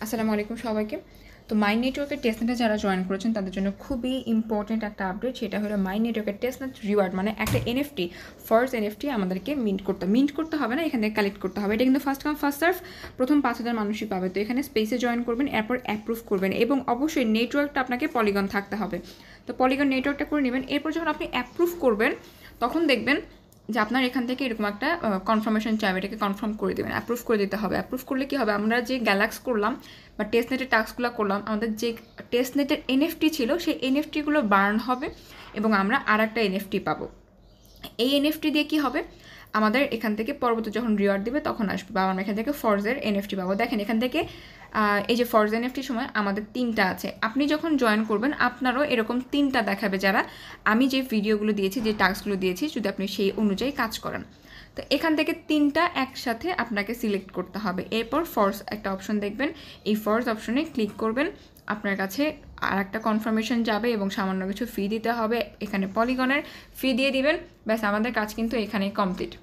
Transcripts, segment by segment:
আসসালামু আলাইকুম সবাইকে। তো মাই নেটওয়ার্কের টেস্টনেটে যারা জয়েন করেছেন তাদের জন্য খুবই ইম্পর্টেন্ট একটা আপডেট, সেটা হলো মাই নেটওয়ার্কের টেস্টনেট রিওয়ার্ড মানে একটা এনএফটি, ফার্স্ট এনএফটি আমাদেরকে মিন্ট করতে হবে না, এখান থেকে কালেক্ট করতে হবে। এটা কিন্তু ফার্স্ট কাম ফার্স্ট সার্ভ, প্রথম 5,000 মানুষই পাবে। তো এখানে স্পেসে জয়েন করবেন, এরপর অ্যাপ্রুভ করবেন এবং অবশ্যই নেটওয়ার্কটা আপনাকে পলিগন থাকতে হবে। তো পলিগন নেটওয়ার্কটা করে নেবেন। এরপর যখন আপনি অ্যাপ্রুভ করবেন তখন দেখবেন যে আপনার এখান থেকে এরকম একটা কনফার্মেশন চাইবে, এটাকে কনফার্ম করে দেবেন, অ্যাপ্রুভ করে দিতে হবে। অ্যাপ্রুভ করলে কী হবে, আমরা যে গ্যালাক্স করলাম বা টেস্টনেটের টাস্কগুলো করলাম, আমাদের যে টেস্টনেটের এনএফটি ছিল সেই এনএফটিগুলো বার্ন হবে এবং আমরা আর একটা এনএফটি পাবো। এই এনএফটি দিয়ে কী হবে, আমাদের এখান থেকে পরবর্তী যখন রিওয়ার্ড দিবে তখন আসবে বা আমরা এখান থেকে ফর্জের এনএফটি পাবো। দেখেন এখান থেকে এই যে ফর্জ এনএফটির সময় আমাদের 3টা আছে। আপনি যখন জয়েন করবেন আপনারও এরকম 3টা দেখাবে, যারা আমি যে ভিডিওগুলো দিয়েছি, যে টাস্কগুলো দিয়েছি, যদি আপনি সেই অনুযায়ী কাজ করেন। তো এখান থেকে 3টা একসাথে আপনাকে সিলেক্ট করতে হবে। এরপর ফর্স একটা অপশন দেখবেন, এই ফর্স অপশনে ক্লিক করবেন, আপনার কাছে আর একটা কনফার্মেশন যাবে এবং সামান্য কিছু ফি দিতে হবে। এখানে পলিগনের ফি দিয়ে দিবেন, ব্যাস আমাদের কাজ কিন্তু এখানেই কমপ্লিট।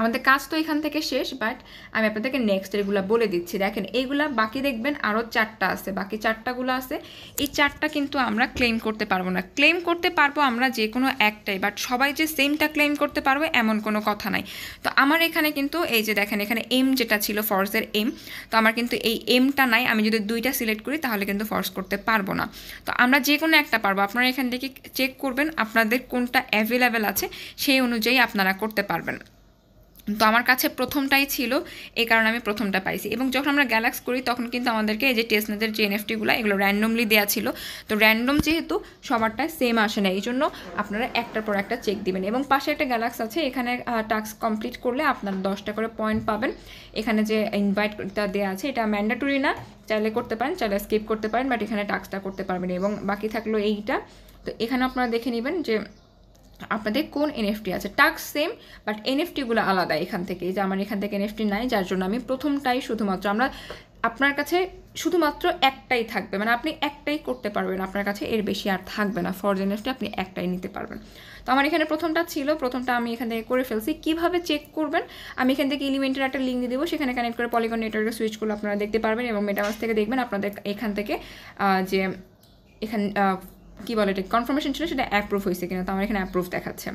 আমাদের কাজ তো এখান থেকে শেষ, বাট আমি আপনাদেরকে নেক্সট এগুলো বলে দিচ্ছি। দেখেন এইগুলা বাকি দেখবেন আরও 4টা আছে, বাকি 4টাগুলো আছে। এই 4টা কিন্তু আমরা ক্লেম করতে পারবো না। ক্লেম করতে পারবো আমরা যে কোনো একটাই, বাট সবাই যে সেমটা ক্লেম করতে পারবে এমন কোনো কথা নাই। তো আমার এখানে কিন্তু এই যে দেখেন এখানে এম যেটা ছিল ফর্সের এম, তো আমার কিন্তু এই এমটা নাই। আমি যদি 2টা সিলেক্ট করি তাহলে কিন্তু ফর্স করতে পারবো না। তো আমরা যে কোনো একটা পারবো। আপনারা এখান থেকে চেক করবেন আপনাদের কোনটা অ্যাভেলেবেল আছে, সেই অনুযায়ী আপনারা করতে পারবেন। তো আমার কাছে প্রথমটাই ছিল, এই কারণে আমি প্রথমটা পাইছি। এবং যখন আমরা গ্যালাক্স করি তখন কিন্তু আমাদেরকে এই যে টেস্টনেটের যে এনএফটিগুলো এগুলো র্যান্ডমলি দেওয়া ছিল। তো র্যান্ডম যেহেতু সবারটায় সেম আসে না, এই জন্য আপনারা একটার পর একটা চেক দিবেন। এবং পাশে একটা গ্যালাক্স আছে, এখানে টাস্ক কমপ্লিট করলে আপনারা 10টা করে পয়েন্ট পাবেন। এখানে যে ইনভাইটটা দেওয়া আছে এটা ম্যান্ডেটরি না, চাইলে করতে পারেন, চাইলে স্কিপ করতে পারেন, বাট এখানে টাস্কটা করতে পারবেন। এবং বাকি থাকলো এইটা। তো এখানে আপনারা দেখে নেবেন যে আপনাদের কোন এনএফটি আছে। টাস্ক সেম, বাট এনএফটিগুলো আলাদা এখান থেকে। যে আমার এখান থেকে এনএফটি নাই, যার জন্য আমি প্রথমটাই শুধুমাত্র আপনার কাছে শুধুমাত্র একটাই থাকবে, মানে আপনি একটাই করতে পারবেন, আপনার কাছে এর বেশি আর থাকবে না। ফর এনএফটি আপনি একটাই নিতে পারবেন। তো আমার এখানে প্রথমটা ছিল, প্রথমটা আমি এখান থেকে করে ফেলছি। কীভাবে চেক করবেন, আমি এখান থেকে এলিমেন্টের একটা লিঙ্ক দিয়ে দেবো, সেখানে কানেক্ট করে পলিগন নেটওয়ার্কে সুইচ করলে আপনারা দেখতে পারবেন। এবং মেটাভার্স থেকে দেখবেন আপনাদের এখান থেকে যে এখানে কী বলে এটা কনফার্মেশন ছিল সেটা অ্যাপ্রুভ হয়েছে কিনা। তো আমার এখানে অ্যাপ্রুভ দেখাচ্ছে।